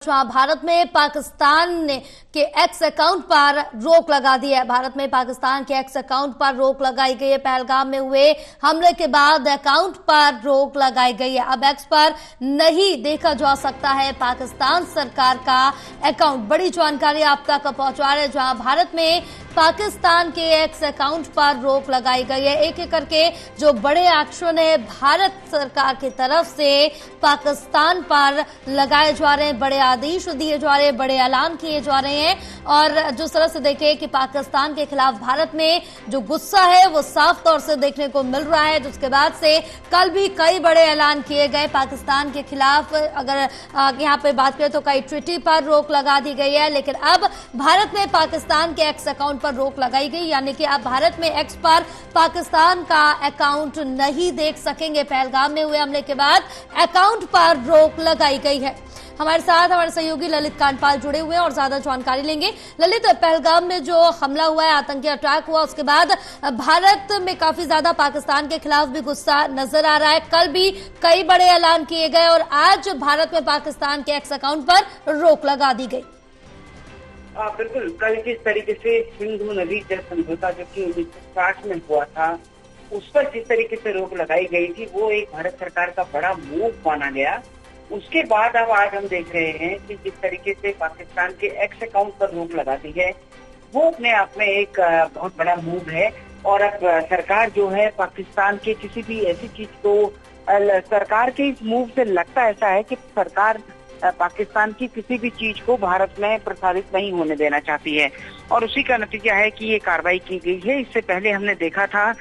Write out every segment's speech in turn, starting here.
जहां भारत में पाकिस्तान ने के एक्स अकाउंट पर रोक लगा दी है। भारत में पाकिस्तान के एक्स अकाउंट पर रोक लगाई गई है। पहलगाम में हुए हमले के बाद अकाउंट पर रोक लगाई गई है। अब एक्स पर नहीं देखा जा सकता है पाकिस्तान सरकार का अकाउंट। बड़ी जानकारी आप तक पहुंचा रहे हैं, जहां भारत में पाकिस्तान के एक्स अकाउंट पर रोक लगाई गई है। एक एक करके जो बड़े एक्शन है भारत सरकार की तरफ से पाकिस्तान पर लगाए जा रहे हैं, बड़े आदेश दिए जा रहे हैं, बड़े ऐलान किए जा रहे हैं। और जिस तरह से देखें कि पाकिस्तान के खिलाफ भारत में जो गुस्सा है वो साफ तौर से देखने को मिल रहा है। जिसके बाद से कल भी कई बड़े ऐलान किए गए पाकिस्तान के खिलाफ। अगर यहाँ पे बात करें तो कई ट्वीटी पर रोक लगा दी गई है, लेकिन अब भारत में पाकिस्तान के एक्स अकाउंट पर रोक लगाई गई, यानी कि अब भारत में एक्स पर पाकिस्तान का अकाउंट नहीं देख सकेंगे। पहलगाम में हुए हमले के बाद अकाउंट पर रोक लगाई गई है। हमारे साथ हमारे सहयोगी ललित कांडपाल जुड़े हुए हैं और ज्यादा जानकारी लेंगे। ललित, पहलगाम में जो हमला हुआ है, आतंकी अटैक हुआ, उसके बाद भारत में काफी ज्यादा पाकिस्तान के खिलाफ भी गुस्सा नजर आ रहा है। कल भी कई बड़े ऐलान किए गए और आज भारत में पाकिस्तान के एक्स अकाउंट पर रोक लगा दी गई। बिल्कुल, कल जिस तरीके से सिंधु नदी जल समझौता जो कि 1960 में हुआ था, उस पर जिस तरीके से रोक लगाई गई थी, वो एक भारत सरकार का बड़ा मूव माना गया। उसके बाद अब आज हम देख रहे हैं कि जिस तरीके से पाकिस्तान के एक्स अकाउंट पर रोक लगा दी है, वो अपने आप में एक बहुत बड़ा मूव है। और अब सरकार जो है पाकिस्तान के किसी भी ऐसी चीज को, सरकार के इस मूव से लगता ऐसा है कि सरकार पाकिस्तान की किसी भी चीज को भारत में प्रसारित नहीं होने देना चाहती है, और उसी का नतीजा है कि ये कार्रवाई की गई है। इससे पहले हमने देखा था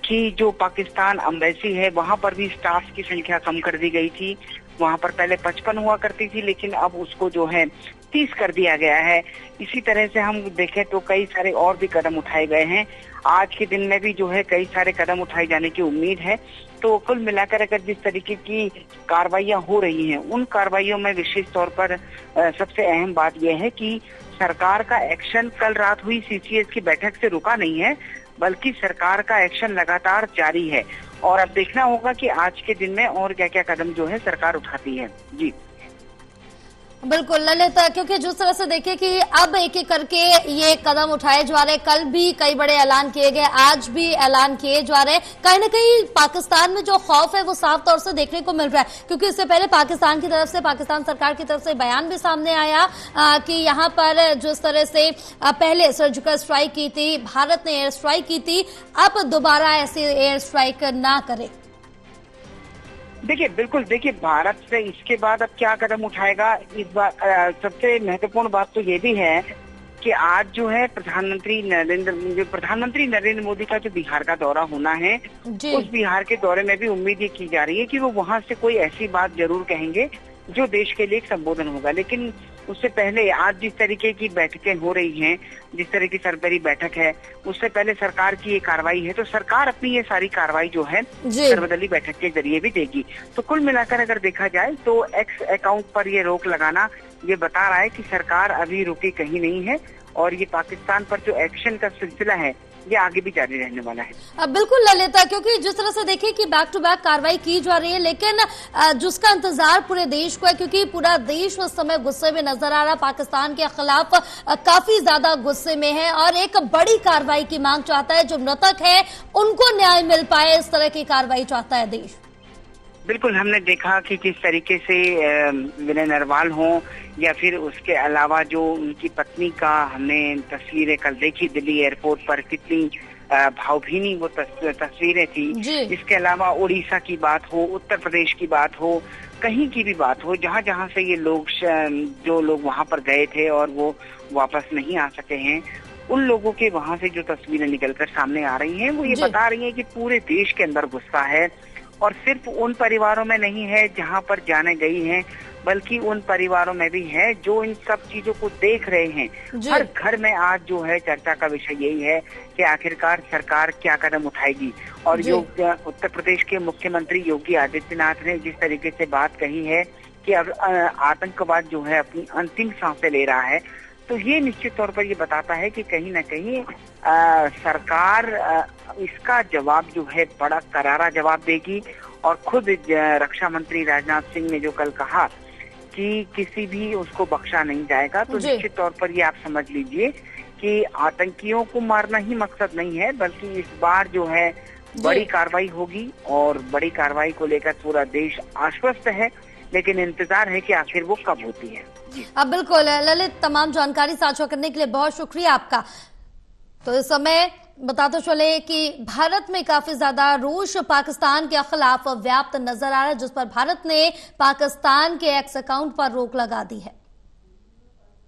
कि जो पाकिस्तान एम्बेसी है वहां पर भी स्टाफ की संख्या कम कर दी गई थी। वहां पर पहले 55 हुआ करती थी, लेकिन अब उसको जो है 30 कर दिया गया है। इसी तरह से हम देखें तो कई सारे और भी कदम उठाए गए हैं। आज के दिन में भी जो है कई सारे कदम उठाए जाने की उम्मीद है। तो कुल मिलाकर अगर जिस तरीके की कार्रवाइयां हो रही हैं, उन कार्रवाइयों में विशेष तौर पर सबसे अहम बात यह है कि सरकार का एक्शन कल रात हुई सीसीएस की बैठक से रुका नहीं है, बल्कि सरकार का एक्शन लगातार जारी है। और अब देखना होगा कि आज के दिन में और क्या क्या कदम जो है सरकार उठाती है। जी बिल्कुल ललित, क्योंकि जिस तरह से देखें कि अब एक एक करके ये कदम उठाए जा रहे हैं, कल भी कई बड़े ऐलान किए गए, आज भी ऐलान किए जा रहे हैं। कहीं ना कहीं पाकिस्तान में जो खौफ है वो साफ तौर से देखने को मिल रहा है, क्योंकि इससे पहले पाकिस्तान की तरफ से, पाकिस्तान सरकार की तरफ से बयान भी सामने आया कि यहाँ पर जिस तरह से पहले सर्जिकल स्ट्राइक की थी, भारत ने एयर स्ट्राइक की थी, अब दोबारा ऐसे एयर स्ट्राइक ना करे। देखिए, बिल्कुल देखिए, भारत से इसके बाद अब क्या कदम उठाएगा, इस बार सबसे महत्वपूर्ण बात तो ये भी है कि आज जो है प्रधानमंत्री नरेंद्र मोदी का जो बिहार का दौरा होना है, उस बिहार के दौरे में भी उम्मीद ये की जा रही है कि वो वहां से कोई ऐसी बात जरूर कहेंगे जो देश के लिए एक संबोधन होगा। लेकिन उससे पहले आज जिस तरीके की बैठकें हो रही हैं, जिस तरह की सरबरी बैठक है, उससे पहले सरकार की ये कार्रवाई है, तो सरकार अपनी ये सारी कार्रवाई जो है सर्वदलीय बैठक के जरिए भी देगी। तो कुल मिलाकर अगर देखा जाए तो एक्स अकाउंट पर ये रोक लगाना ये बता रहा है कि सरकार अभी रुकी कहीं नहीं है, और ये पाकिस्तान पर जो एक्शन का सिलसिला है ये आगे भी जारी रहने वाला है। बिल्कुल ललिता, क्योंकि जिस तरह से देखिए कि बैक टू बैक कार्रवाई की जा रही है, लेकिन जिसका इंतजार पूरे देश को है, क्योंकि पूरा देश उस समय गुस्से में नजर आ रहा, पाकिस्तान के खिलाफ काफी ज्यादा गुस्से में है और एक बड़ी कार्रवाई की मांग चाहता है। जो मृतक है उनको न्याय मिल पाए, इस तरह की कार्रवाई चाहता है देश। बिल्कुल, हमने देखा कि किस तरीके से विनय नरवाल हो या फिर उसके अलावा जो उनकी पत्नी का हमने तस्वीरें कल देखी दिल्ली एयरपोर्ट पर, कितनी भावभीनी वो तस्वीरें थी। इसके अलावा उड़ीसा की बात हो, उत्तर प्रदेश की बात हो, कहीं की भी बात हो, जहाँ जहाँ से ये लोग, जो लोग वहाँ पर गए थे और वो वापस नहीं आ सके हैं, उन लोगों के वहाँ से जो तस्वीरें निकलकर सामने आ रही हैं, वो ये बता रही हैं कि पूरे देश के अंदर गुस्सा है। और सिर्फ उन परिवारों में नहीं है जहां पर जाने गई हैं, बल्कि उन परिवारों में भी है जो इन सब चीजों को देख रहे हैं। हर घर में आज जो है चर्चा का विषय यही है कि आखिरकार सरकार क्या कदम उठाएगी। और जो उत्तर प्रदेश के मुख्यमंत्री योगी आदित्यनाथ ने जिस तरीके से बात कही है कि अब आतंकवाद जो है अपनी अंतिम सांसें ले रहा है, तो ये निश्चित तौर पर ये बताता है कि कहीं न कहीं सरकार इसका जवाब जो है बड़ा करारा जवाब देगी। और खुद रक्षा मंत्री राजनाथ सिंह ने जो कल कहा कि किसी भी उसको बख्शा नहीं जाएगा। तो जी। निश्चित तौर पर ये आप समझ लीजिए कि आतंकियों को मारना ही मकसद नहीं है, बल्कि इस बार जो है बड़ी कार्रवाई होगी और बड़ी कार्रवाई को लेकर पूरा देश आश्वस्त है, लेकिन इंतजार है कि आखिर वो कब होती है। जी। अब बिल्कुल ललित, तमाम जानकारी साझा करने के लिए बहुत शुक्रिया आपका। तो इस समय बताते चले कि भारत में काफी ज्यादा रोष पाकिस्तान के खिलाफ व्याप्त नजर आ रहा है, जिस पर भारत ने पाकिस्तान के एक्स अकाउंट पर रोक लगा दी है।